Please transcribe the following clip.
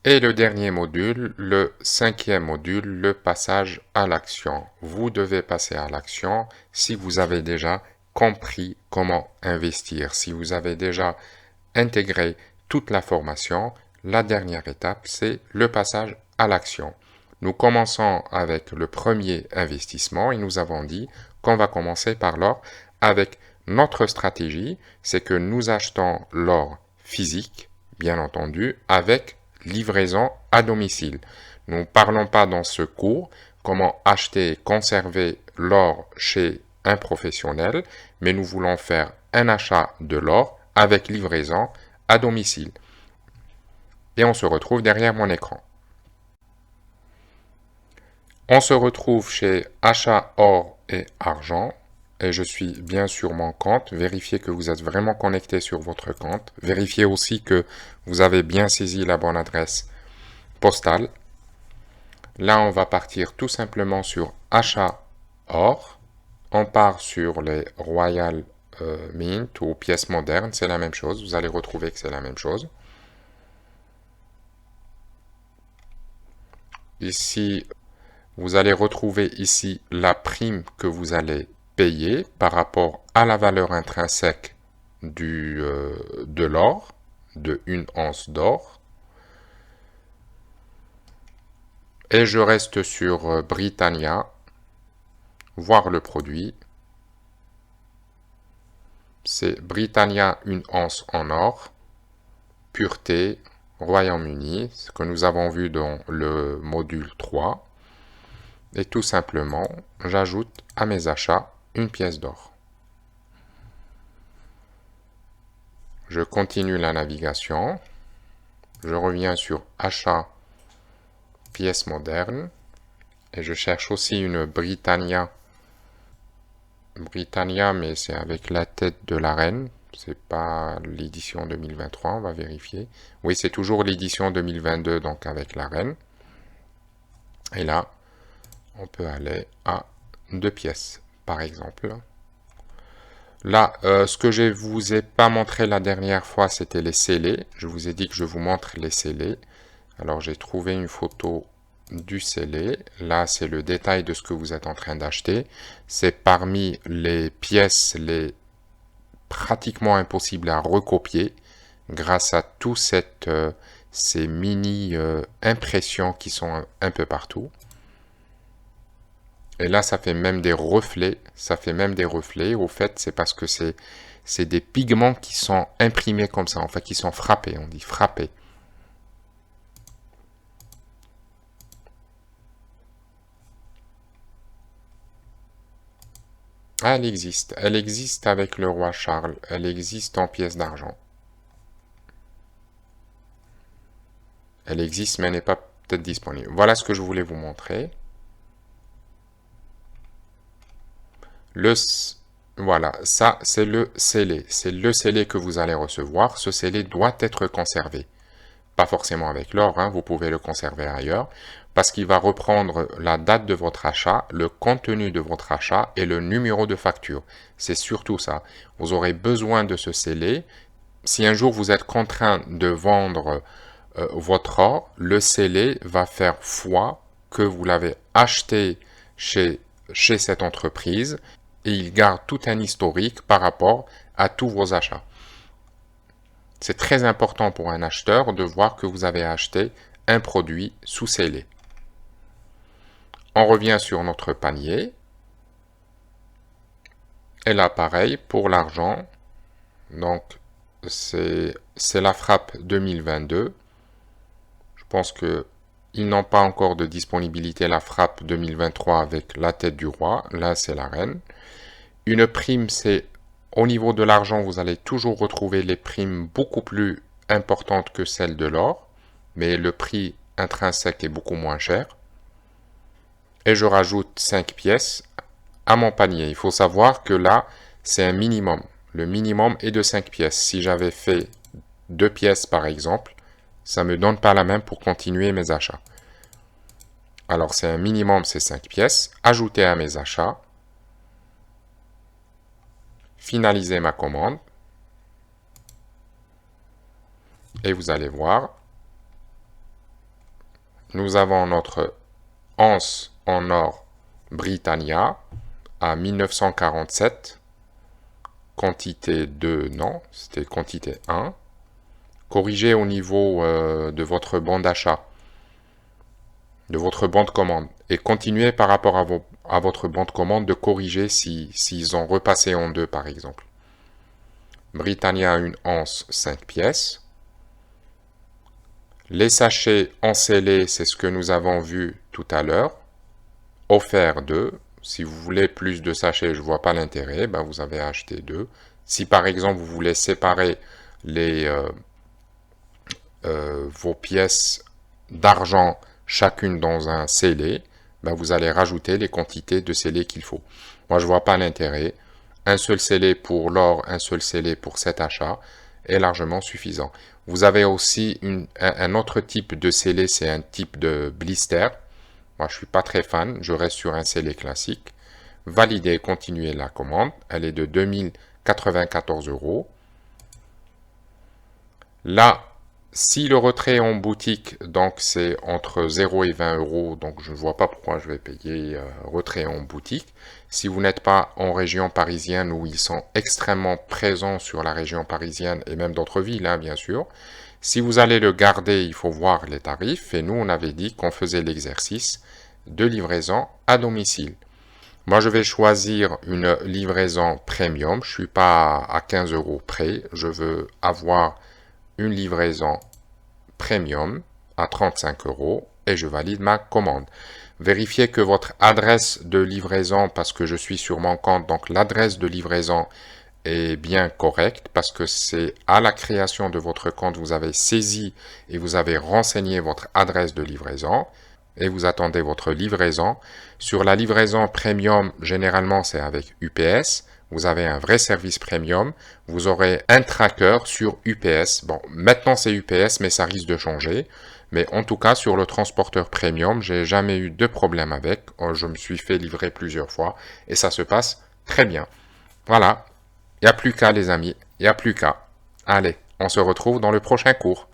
Et le dernier module, le cinquième module, le passage à l'action. Vous devez passer à l'action si vous avez déjà compris comment investir, si vous avez déjà intégré toute la formation. La dernière étape, c'est le passage à l'action. Nous commençons avec le premier investissement et nous avons dit qu'on va commencer par l'or avec notre stratégie, c'est que nous achetons l'or physique, bien entendu, avec livraison à domicile. Nous ne parlons pas dans ce cours comment acheter et conserver l'or chez un professionnel, mais nous voulons faire un achat de l'or avec livraison à domicile. Et on se retrouve derrière mon écran. On se retrouve chez Achat or et argent. Et je suis bien sur mon compte. Vérifiez que vous êtes vraiment connecté sur votre compte. Vérifiez aussi que vous avez bien saisi la bonne adresse postale. Là, on va partir tout simplement sur Achat or. On part sur les Royal Mint ou pièces modernes. C'est la même chose. Vous allez retrouver que c'est la même chose. Ici, vous allez retrouver ici la prime que vous allez payer par rapport à la valeur intrinsèque de l'or, de 1 once d'or. Et je reste sur Britannia, voir le produit. C'est Britannia 1 once en or, pureté, Royaume-Uni, ce que nous avons vu dans le module 3. Et tout simplement, j'ajoute à mes achats une pièce d'or. Je continue la navigation. Je reviens sur achat pièces modernes. Et je cherche aussi une Britannia. Britannia, mais c'est avec la tête de la reine. C'est pas l'édition 2023, on va vérifier. Oui, c'est toujours l'édition 2022, donc avec la reine. Et là, on peut aller à 2 pièces, par exemple. Là, ce que je vous ai pas montré la dernière fois, c'était les scellés. Je vous ai dit que je vous montre les scellés. Alors, j'ai trouvé une photo du scellé. Là, c'est le détail de ce que vous êtes en train d'acheter. C'est parmi les pièces les pratiquement impossibles à recopier grâce à tous ces mini impressions qui sont un peu partout. Et là, ça fait même des reflets. Ça fait même des reflets. Au fait, c'est parce que c'est des pigments qui sont imprimés comme ça. Enfin, qui sont frappés. On dit frappés. Ah, elle existe. Elle existe avec le roi Charles. Elle existe en pièces d'argent. Elle existe, mais elle n'est pas peut-être disponible. Voilà ce que je voulais vous montrer. Le, voilà, ça c'est le scellé. C'est le scellé que vous allez recevoir. Ce scellé doit être conservé. Pas forcément avec l'or, hein, vous pouvez le conserver ailleurs, parce qu'il va reprendre la date de votre achat, le contenu de votre achat et le numéro de facture. C'est surtout ça. Vous aurez besoin de ce scellé. Si un jour vous êtes contraint de vendre votre or, le scellé va faire foi que vous l'avez acheté chez, chez cette entreprise et il garde tout un historique par rapport à tous vos achats. C'est très important pour un acheteur de voir que vous avez acheté un produit sous scellé. On revient sur notre panier. Et là, pareil, pour l'argent. Donc, c'est la frappe 2022. Je pense que ils n'ont pas encore de disponibilité la frappe 2023 avec la tête du roi. Là, c'est la reine. Une prime, c'est au niveau de l'argent, vous allez toujours retrouver les primes beaucoup plus importantes que celles de l'or, mais le prix intrinsèque est beaucoup moins cher. Et je rajoute 5 pièces à mon panier. Il faut savoir que là, c'est un minimum. Le minimum est de 5 pièces. Si j'avais fait 2 pièces par exemple, ça ne me donne pas la même pour continuer mes achats. Alors c'est un minimum, c'est 5 pièces. Ajouter à mes achats. Finaliser ma commande. Et vous allez voir, nous avons notre once en or Britannia à 1947. Quantité 2, non, c'était quantité 1. Corrigez au niveau de votre bon d'achat, de votre bon de commande. Et continuez par rapport à votre bon de commande de corriger s'ils ont repassé en 2 par exemple. Britannia une once 5 pièces. Les sachets encellés, c'est ce que nous avons vu tout à l'heure. Offert 2. Si vous voulez plus de sachets, je ne vois pas l'intérêt, ben vous avez acheté 2. Si par exemple vous voulez séparer vos pièces d'argent chacune dans un scellé, ben vous allez rajouter les quantités de scellés qu'il faut. Moi je ne vois pas l'intérêt. Un seul scellé pour l'or, un seul scellé pour cet achat est largement suffisant. Vous avez aussi un autre type de scellé, c'est un type de blister. Moi, je ne suis pas très fan, je reste sur un scellé classique. Valider, continuer la commande. Elle est de 2094 €. Là, si le retrait en boutique, donc c'est entre 0 et 20 €, donc je ne vois pas pourquoi je vais payer retrait en boutique. Si vous n'êtes pas en région parisienne où ils sont extrêmement présents sur la région parisienne et même d'autres villes, hein, bien sûr. Si vous allez le garder, il faut voir les tarifs. Et nous, on avait dit qu'on faisait l'exercice de livraison à domicile. Moi, je vais choisir une livraison premium. Je ne suis pas à 15 € près. Je veux avoir une livraison premium à 35 € et je valide ma commande. Vérifiez que votre adresse de livraison, parce que je suis sur mon compte, donc l'adresse de livraison est bien correcte, parce que c'est à la création de votre compte, vous avez saisi et vous avez renseigné votre adresse de livraison et vous attendez votre livraison. Sur la livraison premium, généralement c'est avec UPS. Vous avez un vrai service premium. Vous aurez un tracker sur UPS. Bon, maintenant c'est UPS, mais ça risque de changer. Mais en tout cas, sur le transporteur premium, j'ai jamais eu de problème avec. Je me suis fait livrer plusieurs fois et ça se passe très bien. Voilà. Il n'y a plus qu'à, les amis. Il n'y a plus qu'à. Allez, on se retrouve dans le prochain cours.